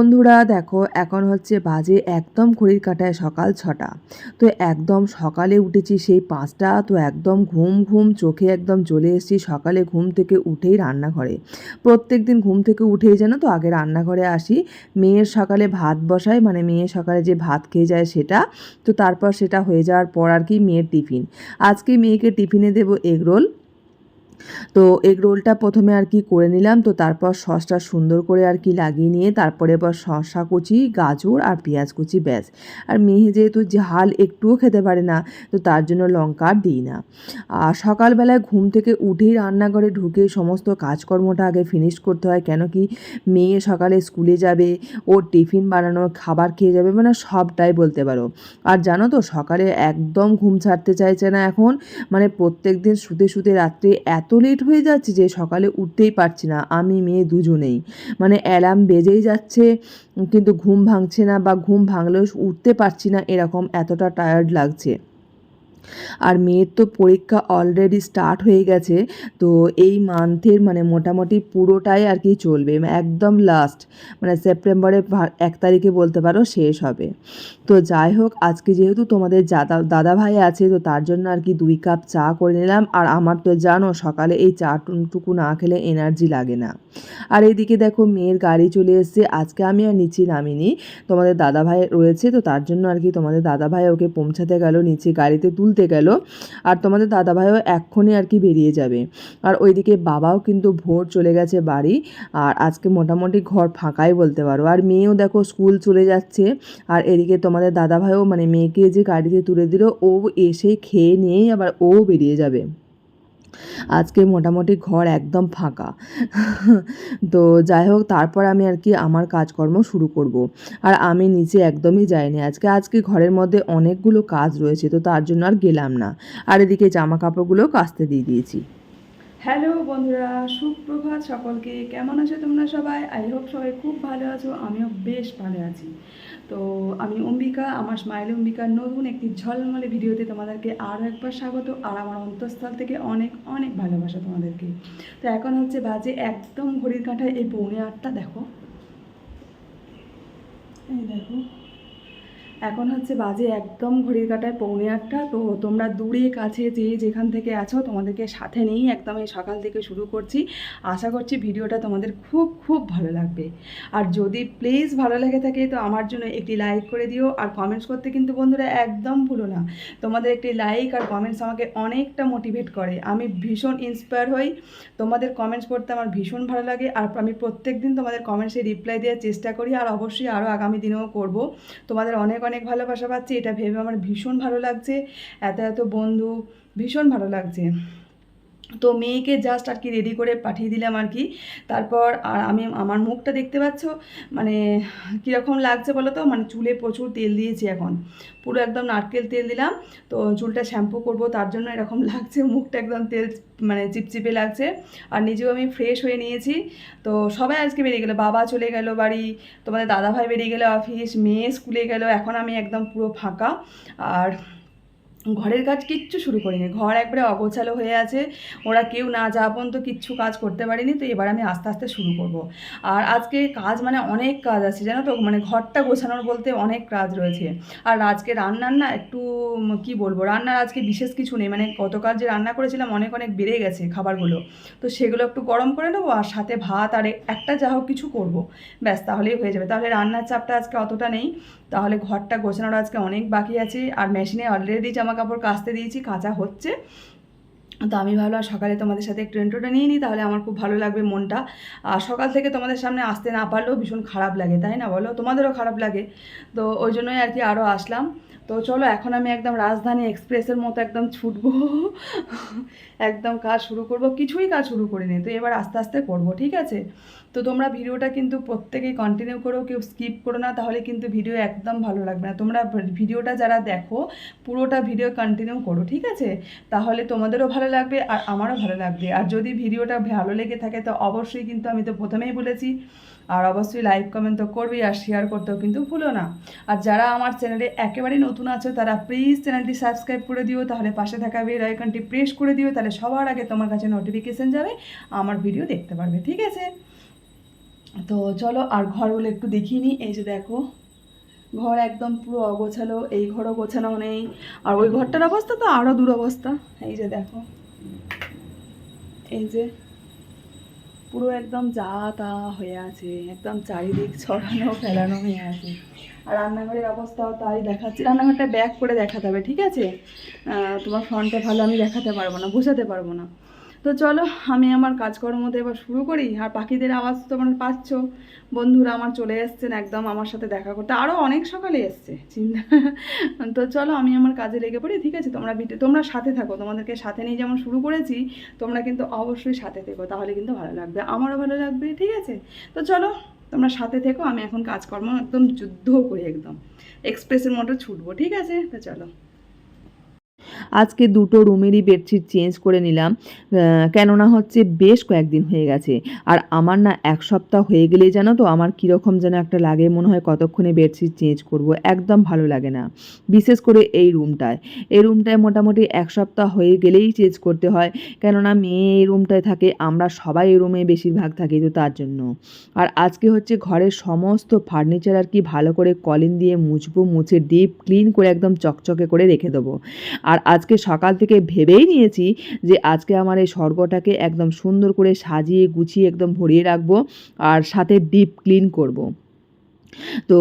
বন্ধুরা দেখো, এখন হচ্ছে বাজে একদম ঘড়ির কাঁটায় সকাল 6টা। তো একদম সকালে উঠেছি সেই 5টা, তো একদম ঘুম ঘুম চোখে একদম চলে এসেছি সকালে ঘুম থেকে উঠেই রান্নাঘরে। প্রত্যেক দিন ঘুম থেকে উঠেই জানো তো আগে রান্নাঘরে আসি, মেয়ের সকালে ভাত বসাই, মানে মেয়ে সকালে যে ভাত খেয়ে যায় সেটা। তো তারপর সেটা হয়ে যাওয়ার পর আর কি মেয়ের টিফিন। আজকে মেয়েকে টিফিনে দেবো এগরোল। তো এগ রোলটা প্রথমে আর কি করে নিলাম, তো তারপর সসটা সুন্দর করে আর কি লাগিয়ে নিয়ে তারপরে এবার শসা কুচি, গাজর আর পেঁয়াজ কুচি, ব্যাস। আর মেয়ে যেহেতু ঝাল একটুও খেতে পারে না, তো তার জন্য লঙ্কা আর দিই না। আর সকালবেলায় ঘুম থেকে উঠেই রান্নাঘরে ঢুকে সমস্ত কাজকর্মটা আগে ফিনিশ করতে হয়, কেন কি মেয়ে সকালে স্কুলে যাবে, ওর টিফিন বানানো, খাবার খেয়ে যাবে, মানে সবটাই বলতে পারো। আর জানো তো সকালে একদম ঘুম ছাড়তে চাইছে না এখন, মানে প্রত্যেক দিন শুতে শুতে রাত্রে এত লেট হয়ে যাচ্ছে যে সকালে উঠতেই পারছি না, আমি মেয়ে দুজনেই। মানে অ্যালার্ম বেজেই যাচ্ছে কিন্তু ঘুম ভাঙছে না, বা ঘুম ভাঙলেও উঠতে পারছি না, এরকম এতটা টায়ার্ড লাগছে। আর মেয়ের তো পরীক্ষা অলরেডি স্টার্ট হয়ে গেছে, তো এই মান্থের মানে মোটামুটি পুরোটাই আর কি চলবে, একদম লাস্ট মানে সেপ্টেম্বরের 1 তারিখে বলতে পারো শেষ হবে। তো যাই হোক, আজকে যেহেতু তোমাদের দাদা ভাই আছে, তো তার জন্য আর কি 2 কাপ চা করে নিলাম। আর আমার তো জানো সকালে এই চা টুকু না খেলে এনার্জি লাগে না। আর এইদিকে দেখো মেয়ের গাড়ি চলে এসেছে, আজকে আমি আর নিচে নামিনি, তোমাদের দাদা ভাই রয়েছে, তো তার জন্য আর কি তোমাদের দাদা ভাই ওকে পৌঁছাতে গেল, নিচে গাড়িতে তুলতে গেল। আর তোমাদের দাদা ভাইও এক্ষুনি আর কি বেরিয়ে যাবে। আর ওইদিকে বাবাও কিন্তু ভোর চলে গেছে বাড়ি। আর আজকে মোটামুটি ঘর ফাঁকাই বলতে পারো। আর মেয়েও দেখো স্কুল চলে যাচ্ছে। আর এদিকে তোমাদের দাদা ভাইও মানে মেয়েকে যে গাড়িতে তুলে দিল, ও এসে খেয়ে নিয়েই আবার ও বেরিয়ে যাবে। আজকে মোটামুটি ঘর একদম ফাঁকা। তো যাই হোক, তারপর আমি আর কি আমার কাজকর্ম শুরু করব। আর আমি নিচে একদমই যাইনি আজকে ঘরের মধ্যে অনেকগুলো কাজ রয়েছে, তো তার জন্য আর গেলাম না। আর এদিকে জামা কাপড়গুলো কাচতে দিয়ে দিয়েছি। হ্যালো বন্ধুরা, সুপ্রভাত সকলকে। কেমন আছো তোমরা সবাই? আই হোপ সবাই খুব ভালো আছো, আমিও বেশ ভালো আছি। তো আমি অম্বিকা, আমার স্মাইল অম্বিকার নতুন একটি ঝলমলে ভিডিওতে তোমাদেরকে আরও একবার স্বাগত। আর আমার অন্তঃস্থল থেকে অনেক অনেক ভালোবাসা তোমাদেরকে। তো এখন হচ্ছে বাজে একদম ঘড়ির কাঁটায় এই 7:45। দেখো, এই দেখো, এখন হচ্ছে বাজে একদম ঘড়ির কাঁটায় 7:45। তো তোমরা দূরে কাছে যে যেখান থেকে আছো, তোমাদেরকে সাথে নিয়েই একদম এই সকাল থেকে শুরু করছি। আশা করছি ভিডিওটা তোমাদের খুব খুব ভালো লাগবে। আর যদি প্লিজ ভালো লেগে থাকে তো আমার জন্য একটি লাইক করে দিও। আর কমেন্টস করতে কিন্তু বন্ধুরা একদম ভুলো না। তোমাদের একটি লাইক আর কমেন্টস আমাকে অনেকটা মোটিভেট করে, আমি ভীষণ ইন্সপায়ার হই। তোমাদের কমেন্টস পড়তে আমার ভীষণ ভালো লাগে। আর আমি প্রত্যেক দিন তোমাদের কমেন্টসে রিপ্লাই দেওয়ার চেষ্টা করি, আর অবশ্যই আরও আগামী দিনেও করব। তোমাদের অনেক অনেক ভালোবাসা পাচ্ছি, এটা ভেবে আমার ভীষণ ভালো লাগছে। এত এত বন্ধু, ভীষণ ভালো লাগছে। তো মেয়েকে জাস্ট আর কি রেডি করে পাঠিয়ে দিলাম আর কি। তারপর আর আমি আমার মুখটা দেখতে পাচ্ছ মানে কীরকম লাগছে বলো তো, মানে চুলে প্রচুর তেল দিয়েছি এখন, পুরো একদম নারকেল তেল দিলাম। তো চুলটা শ্যাম্পু করব, তার জন্য এরকম লাগছে, মুখটা একদম তেল মানে চিপচিপে লাগছে। আর নিজেও আমি ফ্রেশ হয়ে নিয়েছি। তো সবাই আজকে বেরিয়ে গেলো, বাবা চলে গেল বাড়ি, তোমাদের দাদাভাই বেরিয়ে গেলো অফিস, মেয়ে স্কুলে গেল, এখন আমি একদম পুরো ফাঁকা। আর ঘরের কাজ কিচ্ছু শুরু করিনি, ঘর একবারে অগোছালো হয়ে আছে, ওরা কেউ না যাওয়া পর্যন্ত কিচ্ছু কাজ করতে পারিনি। তো এবার আমি আস্তে আস্তে শুরু করব। আর আজকে কাজ মানে অনেক কাজ আছে জানো তো, মানে ঘরটা গোছানোর বলতে অনেক কাজ রয়েছে। আর আজকে রান্নার না একটু কি বলবো, রান্নার আজকে বিশেষ কিছু নেই, মানে গতকাল যে রান্না করেছিলাম অনেক অনেক বেড়ে গেছে খাবারগুলো, তো সেগুলো একটু গরম করে নেবো, আর সাথে ভাত আর একটা যা হোক কিছু করব, ব্যাস তাহলেই হয়ে যাবে। তাহলে রান্নার চাপটা আজকে অতটা নেই। তাহলে ঘরটা গোছানোর আজকে অনেক বাকি আছে। আর মেশিনে অলরেডি জামা কাপড় কাচতে দিয়েছি, কাচা হচ্ছে। তো আমি ভাবলাম সকালে তোমাদের সাথে একটু ইন্ট্রোটা নিয়ে নিই, তাহলে আমার খুব ভালো লাগবে মনটা। আর সকাল থেকে তোমাদের সামনে আসতে না পারলেও ভীষণ খারাপ লাগে, তাই না বলো? তোমাদেরও খারাপ লাগে। তো ওই জন্যই আর কি আরও আসলাম। তো চলো, এখন আমি একদম রাজধানী এক্সপ্রেসের মতো একদম ছুটবো, একদম কাজ শুরু করব। কিছুই কাজ শুরু করিনি, তো এবার আস্তে আস্তে করব, ঠিক আছে? তো তোমরা ভিডিওটা কিন্তু প্রত্যেকেই কন্টিনিউ করো, কেউ স্কিপ করো না, তাহলে কিন্তু ভিডিও একদম ভালো লাগবে না। তোমরা ভিডিওটা যারা দেখো পুরোটা ভিডিও কন্টিনিউ করো, ঠিক আছে? তাহলে তোমাদেরও ভালো লাগবে আর আমারও ভালো লাগবে। আর যদি ভিডিওটা ভালো লেগে থাকে তো অবশ্যই কিন্তু, আমি তো প্রথমেই বলেছি, আর অবশ্যই লাইক কমেন্ট তো করবেই, আর শেয়ার করতেও কিন্তু ভুলো না। আর যারা আমার চ্যানেলে একেবারেই নতুন আছো তারা প্লিজ চ্যানেলটি সাবস্ক্রাইব করে দিও, তাহলে পাশে থাকা বেল আইকনটি প্রেস করে দিও, তাহলে সবার আগে তোমার কাছে নোটিফিকেশান যাবে, আমার ভিডিও দেখতে পারবে, ঠিক আছে? তো চলো আর ঘরগুলো একটু দেখিয়ে নিই। এই যে দেখো, ঘর একদম পুরো অগোছালো, এই ঘরও গোছানো নেই, আর ওই ঘরটার অবস্থা তো আরও দুরবস্থা। এই যে দেখো, এই যে পুরো একদম যা তা হয়ে আছে, একদম চারিদিক ছড়ানো ফেলানো হয়ে আছে। আর রান্নাঘরের অবস্থাও তাই দেখাচ্ছি, রান্নাঘরটা ব্যাক করে দেখাতে হবে, ঠিক আছে? তোমার ফ্রন্টে ভালো আমি দেখাতে পারবো না, বোঝাতে পারবো না। তো চলো আমি আমার কাজকর্মতে এবার শুরু করি। আর পাখিদের আওয়াজ তো তোমরা পাচ্ছ, বন্ধুরা আমার চলে এসছেন একদম আমার সাথে দেখা করতে, আরও অনেক সকালে এসছে চিন্তা। তো চলো আমি আমার কাজে লেগে পড়ি, ঠিক আছে? তোমরা সাথে থাকো, তোমাদেরকে সাথে নিয়ে যেমন শুরু করেছি, তোমরা কিন্তু অবশ্যই সাথে থেকো, তাহলে কিন্তু ভালো লাগবে, আমারও ভালো লাগবে, ঠিক আছে? তো চলো তোমরা সাথে থেকো, আমি এখন কাজকর্ম একদম যুদ্ধ করি, একদম এক্সপ্রেসের মতো ছুটবো, ঠিক আছে? তো চলো। আজকে দুটো রুমেরই বেডশিট চেঞ্জ করে নিলাম, কেননা হচ্ছে বেশ কয়েকদিন হয়ে গেছে। আর আমার না এক সপ্তাহ হয়ে গেলেই জানো তো আমার কীরকম যেন একটা লাগে, মনে হয় কতক্ষণে বেডশিট চেঞ্জ করব, একদম ভালো লাগে না। বিশেষ করে এই রুমটায় মোটামুটি এক সপ্তাহ হয়ে গেলেই চেঞ্জ করতে হয়, কেননা মেয়ে এই রুমটায় থাকে, আমরা সবাই এই রুমে বেশিরভাগ থাকি, তো তার জন্য। আর আজকে হচ্ছে ঘরের সমস্ত ফার্নিচার আর কি ভালো করে কলিন দিয়ে মুছবো, মুছে ডিপ ক্লিন করে একদম চকচকে করে রেখে দেবো। আর আজকে সকাল থেকে ভেবেই নিয়েছি যে আজকে আমার এই স্বর্গটাকে একদম সুন্দর করে সাজিয়ে গুছিয়ে একদম ভরিয়ে রাখবো, আর সাথে ডিপ ক্লিন করব। তো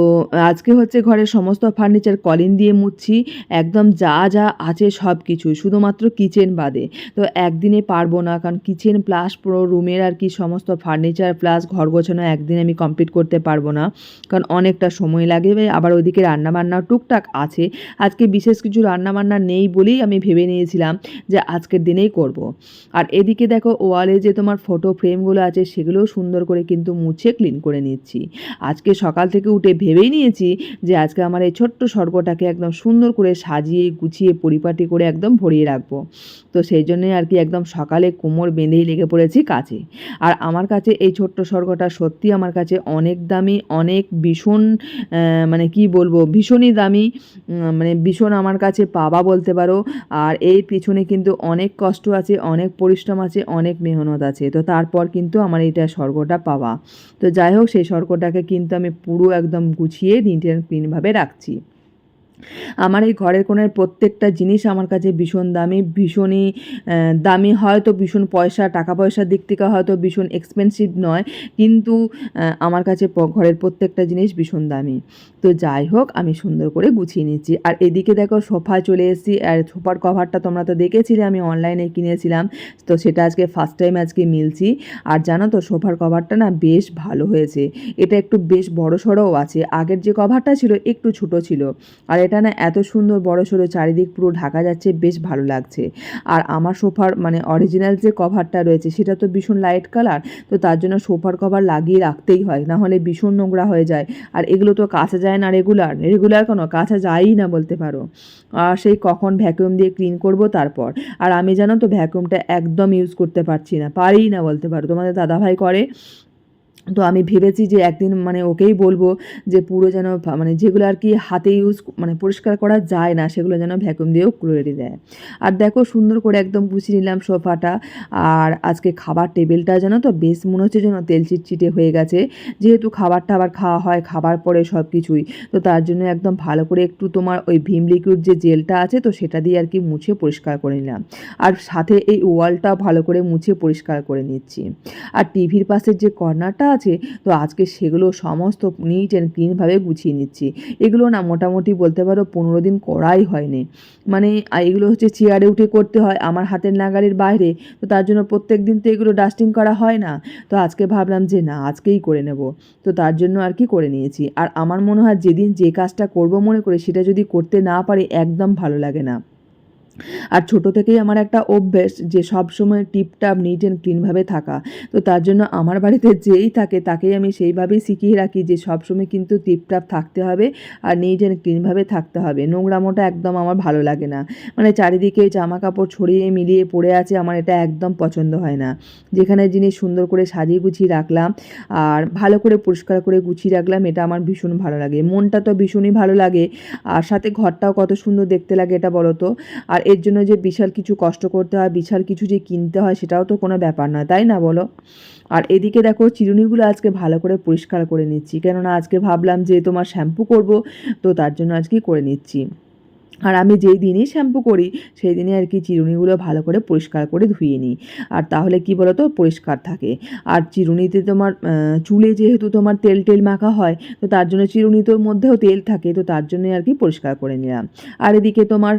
আজকে হচ্ছে ঘরের সমস্ত ফার্নিচার কলিন দিয়ে মুছছি, একদম যা যা আছে সব কিছু, শুধুমাত্র কিচেন বাদে। তো একদিনে পারবো না, কারণ কিচেন প্লাস পুরো রুমের আর কি সমস্ত ফার্নিচার প্লাস ঘর গোছানো একদিনে আমি কমপ্লিট করতে পারবো না, কারণ অনেকটা সময় লাগবে। আবার ওইদিকে রান্নাবান্নাও টুকটাক আছে, আজকে বিশেষ কিছু রান্নাবান্না নেই বলেই আমি ভেবে নিয়েছিলাম যে আজকের দিনেই করব। আর এদিকে দেখো ওয়ালে যে তোমার ফটো ফ্রেমগুলো আছে সেগুলোও সুন্দর করে কিন্তু মুছে ক্লিন করে নিচ্ছি। আজকে সকাল থেকে উঠে ভেবেই নিয়েছি যে আজকে আমার এই ছোট্ট স্বর্গটাকে একদম সুন্দর করে সাজিয়ে গুছিয়ে পরিপাটি করে একদম ভরিয়ে রাখবো। তো সেই জন্যই আর কি একদম সকালে কোমর বেঁধেই লেগে পড়েছি কাজে। আর আমার কাছে এই ছোট্ট স্বর্গটা সত্যি আমার কাছে অনেক দামি, অনেক ভীষণ মানে কি বলবো, ভীষণই দামি, মানে ভীষণ আমার কাছে পাওয়া বলতে পারো। আর এর পিছনে কিন্তু অনেক কষ্ট আছে, অনেক পরিশ্রম আছে, অনেক মেহনত আছে, তো তারপর কিন্তু আমার এইটা স্বর্গটা পাওয়া। তো যাই হোক, সেই স্বর্গটাকে কিন্তু আমি পুরো একদম গুছিয়ে নিট অ্যান্ড ক্লিনভাবে রাখছি। আমার এই ঘরের কোণের প্রত্যেকটা জিনিস আমার কাছে ভীষণ দামি, ভীষণই দামি, হয়তো ভীষণ টাকা পয়সার দিক থেকে হয়তো ভীষণ এক্সপেন্সিভ নয়, কিন্তু আমার কাছে ঘরের প্রত্যেকটা জিনিস ভীষণ দামি। তো যাই হোক, আমি সুন্দর করে গুছিয়ে নিচ্ছি। আর এদিকে দেখো সোফায় চলে এসেছি, আর সোফার কভারটা তোমরা তো দেখেছিলে আমি অনলাইনে কিনেছিলাম, তো সেটা আজকে ফার্স্ট টাইম আজকে মিলছি। আর জানো তো সোফার কভারটা না বেশ ভালো হয়েছে, এটা একটু বেশ বড়সড়ও আছে, আগের যে কভারটা ছিল একটু ছোটো ছিল, আর এটা না এত সুন্দর বড়সড় চারিদিক পুরো ঢাকা যাচ্ছে, বেশ ভালো লাগছে। আর আমার সোফার মানে অরিজিনাল যে কভারটা রয়েছে সেটা তো ভীষণ লাইট কালার, তো তার জন্য সোফার কভার লাগিয়ে রাখতেই হয়, না হলে ভীষণ নোংরা হয়ে যায়। আর এগুলো তো কাচা যায় না, রেগুলার কোনো কাচা যায়ই না বলতে পারো। আর সেই কখন ভ্যাকুয়াম দিয়ে ক্লিন করব তারপর। আর আমি জানো তো ভ্যাকুয়ামটা একদম ইউজ করতে পারি না বলতে পারো, তোমাদের দাদাভাই করে। তো আমি ভেবেছি যে একদিন মানে ওকেই বলবো যে পুরো যেন মানে যেগুলো আর কি হাতে মানে পরিষ্কার করা যায় না সেগুলো যেন ভ্যাকুয়াম দিয়েও করে দেয়। আর দেখো সুন্দর করে একদম গুছিয়ে নিলাম সোফাটা। আর আজকে খাবার টেবিলটা যেন তো বেশ মনে হচ্ছে যেন তেল চিটচিটে হয়ে গেছে, যেহেতু খাবারটা আবার খাওয়া হয় খাবার পরে সব কিছুই, তো তার জন্য একদম ভালো করে একটু তোমার ওই ভিম লিকুইড যে জেলটা আছে তো সেটা দিয়ে আর কি মুছে পরিষ্কার করে নিলাম। আর সাথে এই ওয়ালটাও ভালো করে মুছে পরিষ্কার করে নিচ্ছি। আর টিভির পাশের যে কর্নারটা আছে, তো আজকে সেগুলো সমস্ত নিট অ্যান্ড ক্লিনভাবে গুছিয়ে নিচ্ছি। এগুলো না মোটামুটি বলতে পারো 15 দিন করাই হয়নি, মানে এগুলো হচ্ছে চেয়ারে উঠে করতে হয় আমার হাতের নাগালের বাইরে, তো তার জন্য প্রত্যেক দিন তো এগুলো ডাস্টিং করা হয় না। তো আজকে ভাবলাম যে না আজকেই করে নেব, তো তার জন্য আর কি করে নিয়েছি। আর আমার মনে হয় যেদিন যে কাজটা করব মনে করে সেটা যদি করতে না পারি একদম ভালো লাগে না। আর ছোট থেকেই আমার একটা অভ্যেস যে সব সময় টিপটাপ নিট অ্যান্ড ক্লিনভাবে থাকা, তো তার জন্য আমার বাড়িতে যেই থাকে তাকেই আমি সেইভাবেই শিখিয়ে রাখি যে সবসময় কিন্তু টিপটাপ থাকতে হবে আর নিট অ্যান্ড ক্লিনভাবে থাকতে হবে। নোংরামোটা একদম আমার ভালো লাগে না, মানে চারিদিকে জামা কাপড় ছড়িয়ে মিলিয়ে পড়ে আছে, আমার এটা একদম পছন্দ হয় না। যেখানে জিনিস সুন্দর করে সাজিয়ে গুছিয়ে রাখলাম আর ভালো করে পরিষ্কার করে গুছিয়ে রাখলাম, এটা আমার ভীষণ ভালো লাগে, মনটা তো ভীষণই ভালো লাগে। আর সাথে ঘরটাও কত সুন্দর দেখতে লাগে এটা বলো তো। আর আর এর জন্য যে বিশাল কিছু কষ্ট করতে হয়, বিশাল কিছু যে কিনতে হয়, সেটাও তো কোনো ব্যাপার নয়, তাই না বলো? আর এদিকে দেখো চিরুনিগুলো আজকে ভালো করে পরিষ্কার করে নিচ্ছি, কেননা আজকে ভাবলাম যে তোমার শ্যাম্পু করব, তো তার জন্য আজকে করে নিচ্ছি। আর আমি যেই দিনই শ্যাম্পু করি সেই দিনই আর কি চিরুনিগুলো ভালো করে পরিষ্কার করে ধুয়ে নিই, আর তাহলে কি বলো তো পরিষ্কার থাকে। আর চিরুনিতে তোমার চুলে যেহেতু তোমার তেল টেল মাখা হয়, তো তার জন্য চিরুনির মধ্যেও তেল থাকে, তো তার জন্যই আর কি পরিষ্কার করে নিলাম। আর এদিকে তোমার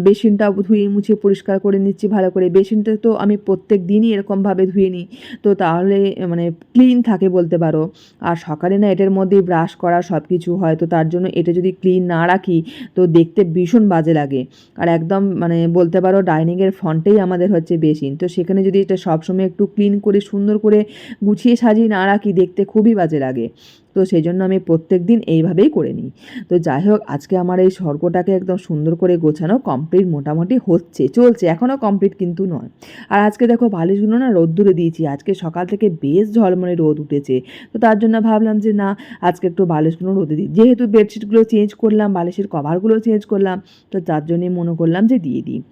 বেসিনটাও ধুয়ে মুছে পরিষ্কার করে নিচ্ছি ভালো করে। বেসিনটা তো আমি প্রত্যেক দিনই এরকমভাবে ধুয়ে নিই, তো তাহলে মানে ক্লিন থাকে বলতে পারো। আর সকালে না এটার মধ্যেই ব্রাশ করা সব কিছু হয়, তো তার জন্য এটা যদি ক্লিন না রাখি তো দেখতে ভীষণ বাজে লাগে। আর একদম মানে বলতে পারো ডাইনিংয়ের ফ্রন্টেই আমাদের হচ্ছে বেসিন, তো সেখানে যদি এটা সবসময় একটু ক্লিন করে সুন্দর করে গুছিয়ে সাজিয়ে না রাখি দেখতে খুবই বাজে লাগে। তো সেই জন্য আমি প্রত্যেক দিন এইভাবেই করে নিই। তো যাই হোক, আজকে আমার এই স্বর্গটাকে একদম সুন্দর করে গোছানো কমপ্লিট মোটামুটি হচ্ছে, চলছে, এখনও কমপ্লিট কিন্তু নয়। আর আজকে দেখো বালিশগুলো না রোদ্দুরে দিয়েছি, আজকে সকাল থেকে বেশ ঝলমলে রোদ উঠেছে, তো তার জন্য ভাবলাম যে না আজকে একটু বালিশগুলো রোদে দিই। যেহেতু বেডশিটগুলো চেঞ্জ করলাম, বালিশের কভারগুলো চেঞ্জ করলাম, তো তার জন্যই মনে করলাম যে দিয়ে দিই।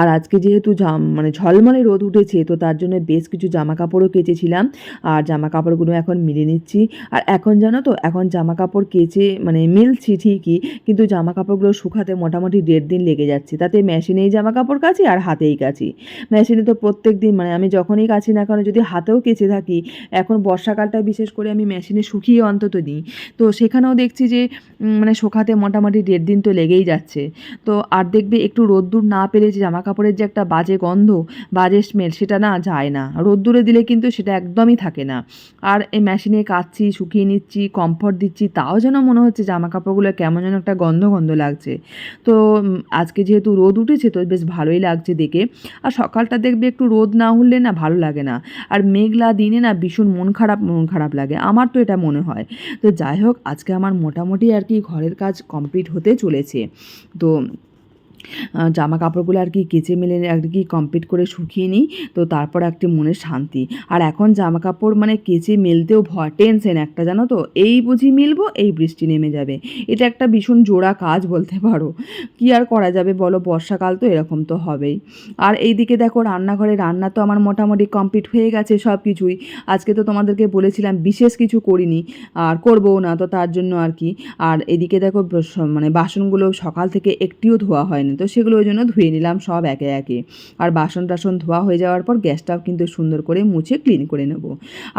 আর আজকে যেহেতু মানে ঝলমলে রোদ উঠেছে, তো তার জন্য বেশ কিছু জামা কাপড়ও কেচেছিলাম, আর জামা কাপড়গুলো এখন মিলে নিচ্ছি। আর এখন জানো তো, এখন জামা কাপড় কেচে মানে মিলছি ঠিকই, কিন্তু জামা কাপড়গুলো শুকাতে মোটামুটি 1.5 দিন লেগে যাচ্ছে। তাতে মেশিনেই জামা কাপড় কাচি আর হাতেই কাচি। মেশিনে তো প্রত্যেক দিন মানে আমি যখনই কাচি না কেন, যদি হাতেও কেচে থাকি, এখন বর্ষাকালটা বিশেষ করে আমি মেশিনে শুকিয়ে অন্তত নিই, তো সেখানেও দেখছি যে মানে শুকাতে মোটামুটি 1.5 দিন তো লেগেই যাচ্ছে। তো আর দেখবে একটু রোদ্দুর না পেলে যে জামা কাপড়ের যে একটা বাজে গন্ধ, বাজে স্মেল, সেটা না যায় না, রোদ্দুরে দিলে কিন্তু সেটা একদমই থাকে না। আর এই মেশিনে কাচ্ছি, শুকিয়ে নিচ্ছি, কমফর্ট দিচ্ছি, তাও যেন মনে হচ্ছে জামা কাপড়গুলো কেমন যেন একটা গন্ধ গন্ধ লাগছে। তো আজকে যেহেতু রোদ উঠেছে, তো বেশ ভালোই লাগছে দেখে। আর সকালটা দেখবে একটু রোদ না উঠলে না ভালো লাগে না, আর মেঘলা দিনে না ভীষণ মন খারাপ লাগে, আমার তো এটা মনে হয়। তো যাই হোক, আজকে আমার মোটামুটি আর কি ঘরের কাজ কমপ্লিট হতে চলেছে। তো জামা কাপড়গুলো আর কি কেচে মেলে আর কি কমপ্লিট করে শুকিয়ে নিই, তো তারপর একটি মনের শান্তি। আর এখন জামা কাপড় মানে কেচে মেলতেও ভয়, টেনশন একটা, জানো তো, এই বুঝি মিলবো এই বৃষ্টি নেমে যাবে। এটা একটা ভীষণ জোড়া কাজ বলতে পারো, কি আর করা যাবে বলো, বর্ষাকাল তো এরকম তো হবেই। আর এইদিকে দেখো রান্নাঘরে রান্না তো আমার মোটামুটি কমপ্লিট হয়ে গেছে সব কিছুই। আজকে তো তোমাদেরকে বলেছিলাম বিশেষ কিছু করিনি, আর করবও না, তো তার জন্য আর কি। আর এদিকে দেখো মানে বাসনগুলো সকাল থেকে একটিও ধোয়া হয়নি, তো সেগুলো ওই জন্য ধুয়ে নিলাম সব একে একে। আর বাসন টাসন ধোয়া হয়ে যাওয়ার পর গ্যাসটাও কিন্তু সুন্দর করে মুছে ক্লিন করে নেব।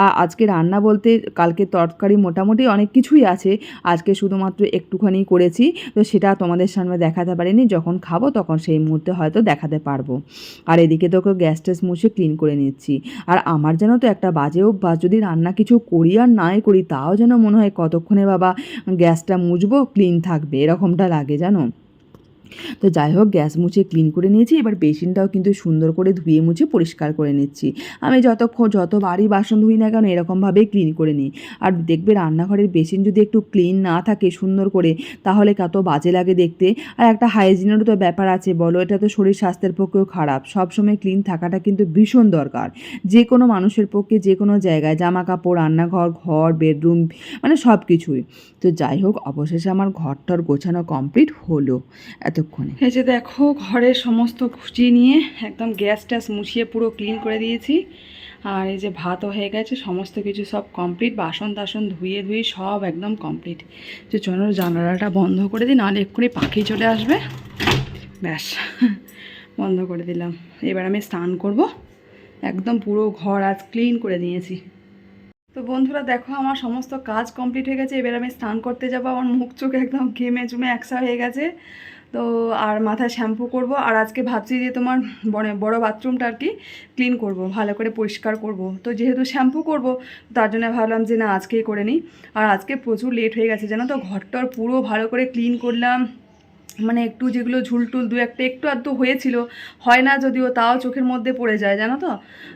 আর আজকে রান্না বলতে কালকে তরকারি মোটামুটি অনেক কিছুই আছে, আজকে শুধুমাত্র একটুখানি করেছি, তো সেটা তোমাদের সামনে দেখাতে পারিনি, যখন খাবো তখন সেই মুহূর্তে হয়তো দেখাতে পারবো। আর এদিকে তোকে গ্যাস ট্যাস মুছে ক্লিন করে নিচ্ছি। আর আমার যেন তো একটা বাজে অভ্যাস, যদি রান্না কিছু করি আর নাই করি, তাও যেন মনে হয় কতক্ষণে বাবা গ্যাসটা মুছবো, ক্লিন থাকবে, এরকমটা লাগে জানো। তো যাই হোক, গ্যাস মুছে ক্লিন করে নিয়েছি, এবার বেসিনটাও কিন্তু সুন্দর করে ধুয়ে মুছে পরিষ্কার করে নিচ্ছি। আমি যতবারই বাসন ধুই না কেন এরকমভাবেই ক্লিন করে নিই। আর দেখবে রান্নাঘরের বেসিন যদি একটু ক্লিন না থাকে সুন্দর করে, তাহলে কত বাজে লাগে দেখতে। আর একটা হাইজিনেরও তো ব্যাপার আছে বলো, এটা তো শরীর স্বাস্থ্যের পক্ষেও খারাপ, সবসময় ক্লিন থাকাটা কিন্তু ভীষণ দরকার যে কোনো মানুষের পক্ষে, যে কোনো জায়গায়, জামা কাপড়, রান্নাঘর, ঘর, বেডরুম, মানে সব কিছুই। তো যাই হোক, অবশেষে আমার ঘরটার গোছানো কমপ্লিট হলো এতক্ষণে। এই যে দেখো ঘরের সমস্ত খুঁচিয়ে নিয়ে একদম গ্যাস ট্যাস মুছিয়ে পুরো ক্লিন করে দিয়েছি। আর এই যে ভাতও হয়ে গেছে, সমস্ত কিছু সব কমপ্লিট, বাসন টাসন ধুয়ে সব একদম কমপ্লিট। যে চলো জানালাটা বন্ধ করে দিই, নাহলে এক্ষুনি পাখি চলে আসবে। ব্যাস, বন্ধ করে দিলাম। এবার আমি স্নান করব, একদম পুরো ঘর আজ ক্লিন করে নিয়েছি। তো বন্ধুরা দেখো, আমার সমস্ত কাজ কমপ্লিট হয়ে গেছে, এবার আমি স্নান করতে যাবো। আমার মুখ চোখ একদম ঘেমে চুমে একসা হয়ে গেছে। তো আর মাথায় শ্যাম্পু করব। আর আজকে ভাবছি যে তোমার বড় বাথরুমটা আর কি ক্লিন করব, ভালো করে পরিষ্কার করব। তো যেহেতু শ্যাম্পু করব, তার জন্য ভাবলাম যে না আজকেই করে নিই। আর আজকে প্রচুর লেট হয়ে গেছে জানো তো, ঘরটার পুরো ভালো করে ক্লিন করলাম, মানে একটু যেগুলো ঝুলটুল দু একটা একটু আধটু হয়েছিল, হয় না যদিও, তাও চোখের মধ্যে পড়ে যায় জানো তো।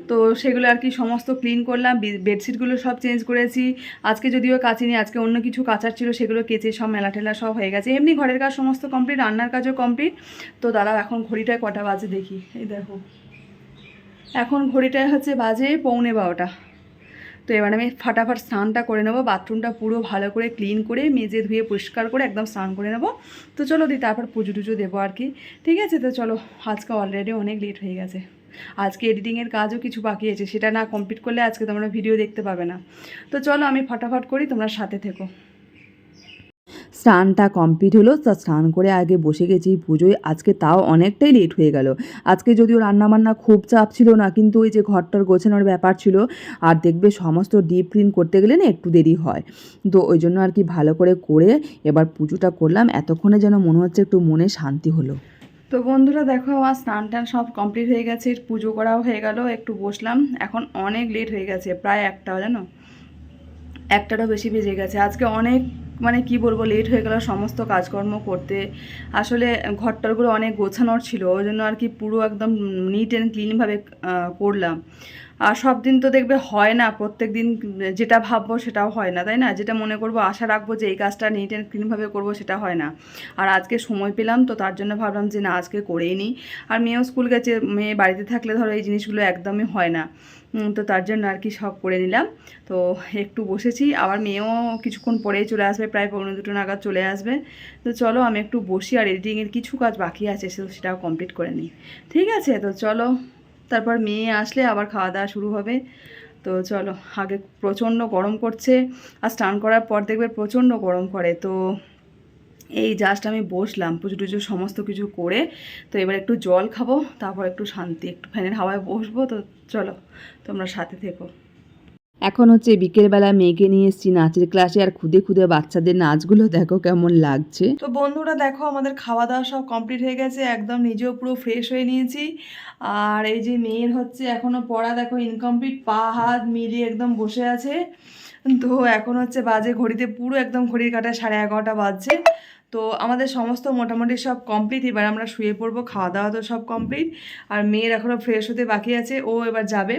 তো সেগুলো আর কি সমস্ত ক্লিন করলাম, বেডশিটগুলো সব চেঞ্জ করেছি। আজকে যদিও কাচিনি, আজকে অন্য কিছু কাচার ছিল, সেগুলো কেচে সব মেলা ঠেলা সব হয়ে গেছে। এমনি ঘরের কাজ সমস্ত কমপ্লিট, রান্নার কাজও কমপ্লিট। তো দাঁড়াও, এখন ঘড়িটায় কটা বাজে দেখি। এই দেখো, এখন ঘড়িটায় হচ্ছে বাজে 11:45। তো এবার আমি ফাটাফাট স্নানটা করে নেবো, বাথরুমটা পুরো ভালো করে ক্লিন করে মেজে ধুয়ে পরিষ্কার করে একদম স্নান করে নেবো। তো চলো দিই, তারপর পুজো টুজো দেবো আর কি। ঠিক আছে, তো চলো, আজকে অলরেডি অনেক লেট হয়ে গেছে। আজকে এডিটিংয়ের কাজও কিছু বাকি আছে, সেটা না কমপ্লিট করলে আজকে তোমরা ভিডিও দেখতে পাবে না। তো চলো আমি ফাটাফাট করি, তোমরা সাথে থেকো। স্নানটা কমপ্লিট হলো, তা স্নান করে আগে বসে গেছি পুজোয়। আজকে তাও অনেকটাই লেট হয়ে গেল। আজকে যদিও রান্নাবান্না খুব চাপ ছিল না, কিন্তু ওই যে ঘরটার গোছানোর ব্যাপার ছিল, আর দেখবে সমস্ত ডিপ ক্লিন করতে গেলে না একটু দেরি হয়। তো ওই জন্য আর কি ভালো করে এবার পুজোটা করলাম। এতক্ষণে যেন মনে হচ্ছে একটু মনে শান্তি হলো। তো বন্ধুরা দেখো, আমার স্নান টান সব কমপ্লিট হয়ে গেছে, পুজো করাও হয়ে গেল, একটু বসলাম। এখন অনেক লেট হয়ে গেছে, প্রায় একটা, জানো, একটারও বেশি বেজে গেছে। আজকে অনেক মানে কি বলবো, লেট হয়ে গেল সমস্ত কাজকর্ম করতে। আসলে ঘরটারগুলো অনেক গোছানোর ছিল, ওই জন্য আর কি পুরো একদম নিট অ্যান্ড ক্লিনভাবে করলাম। আর সব দিন তো দেখবে হয় না, প্রত্যেক দিন যেটা ভাববো সেটাও হয় না, তাই না? যেটা মনে করবো, আশা রাখবো যে এই কাজটা নিট অ্যান্ড ক্লিনভাবে করবো, সেটা হয় না। আর আজকে সময় পেলাম, তো তার জন্য ভাবলাম যে না, আজকে করেই নিই। আর মেয়েও স্কুল গেছে, মেয়ে বাড়িতে থাকলে ধরো এই জিনিসগুলো একদমই হয় না। তো তার জন্য আর কি সব করে নিলাম। তো একটু বসেছি, আবার মেয়েও কিছুক্ষণ পরেই চলে আসবে, প্রায় 1:45 নাগাদ চলে আসবে। তো চলো আমি একটু বসি, আর এডিটিংয়ের কিছু কাজ বাকি আছে সেটাও কমপ্লিট করে নিই। ঠিক আছে, তো চলো, তারপর মেয়ে আসলে আবার খাওয়া দাওয়া শুরু হবে। তো চলো, আগে প্রচণ্ড গরম করছে, আর স্নান করার পর দেখবে প্রচণ্ড গরম করে। তো এই জাস্ট আমি বসলাম পুজো টুজো সমস্ত কিছু করে। তো এবার একটু জল খাবো, তারপর একটু শান্তি, একটু ফ্যানের হাওয়ায় বসবো। তো চলো, তোমরা সাথে থেকো। এখন হচ্ছে বিকেলবেলা মেয়েকে নিয়ে এসেছি নাচের ক্লাসে, আর খুদে বাচ্চাদের নাচগুলো দেখো কেমন লাগছে। তো বন্ধুরা দেখো, আমাদের খাওয়া দাওয়া সব কমপ্লিট হয়ে গেছে, একদম নিজেও পুরো ফ্রেশ হয়ে নিয়েছি। আর এই যে মেয়ের হচ্ছে এখনও পড়া দেখো ইনকমপ্লিট, পা হাত মিলিয়ে একদম বসে আছে। তো এখন হচ্ছে বাজে ঘড়িতে পুরো একদম ঘড়ির কাঁটায় 11:30 বাজছে। তো আমাদের সমস্ত মোটামুটি সব কমপ্লিট, এবার আমরা শুয়ে পড়বো, খাওয়া দাওয়া তো সব কমপ্লিট। আর মেয়ের এখনও ফ্রেশ হতে বাকি আছে, ও এবার যাবে।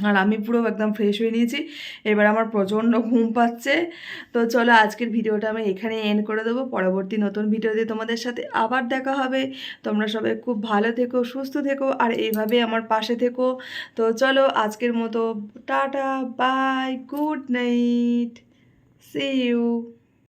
আর আমি পুরো একদম ফ্রেশ হয়ে নিয়েছি, এবার আমার প্রচণ্ড ঘুম পাচ্ছে। তো চলো, আজকের ভিডিওটা আমি এখানে এন্ড করে দেবো। পরবর্তী নতুন ভিডিওতে তোমাদের সাথে আবার দেখা হবে। তোমরা সবাই খুব ভালো থেকো, সুস্থ থেকো, আর এইভাবে আমার পাশে থেকো। তো চলো, আজকের মতো tata, bye, good night, see you.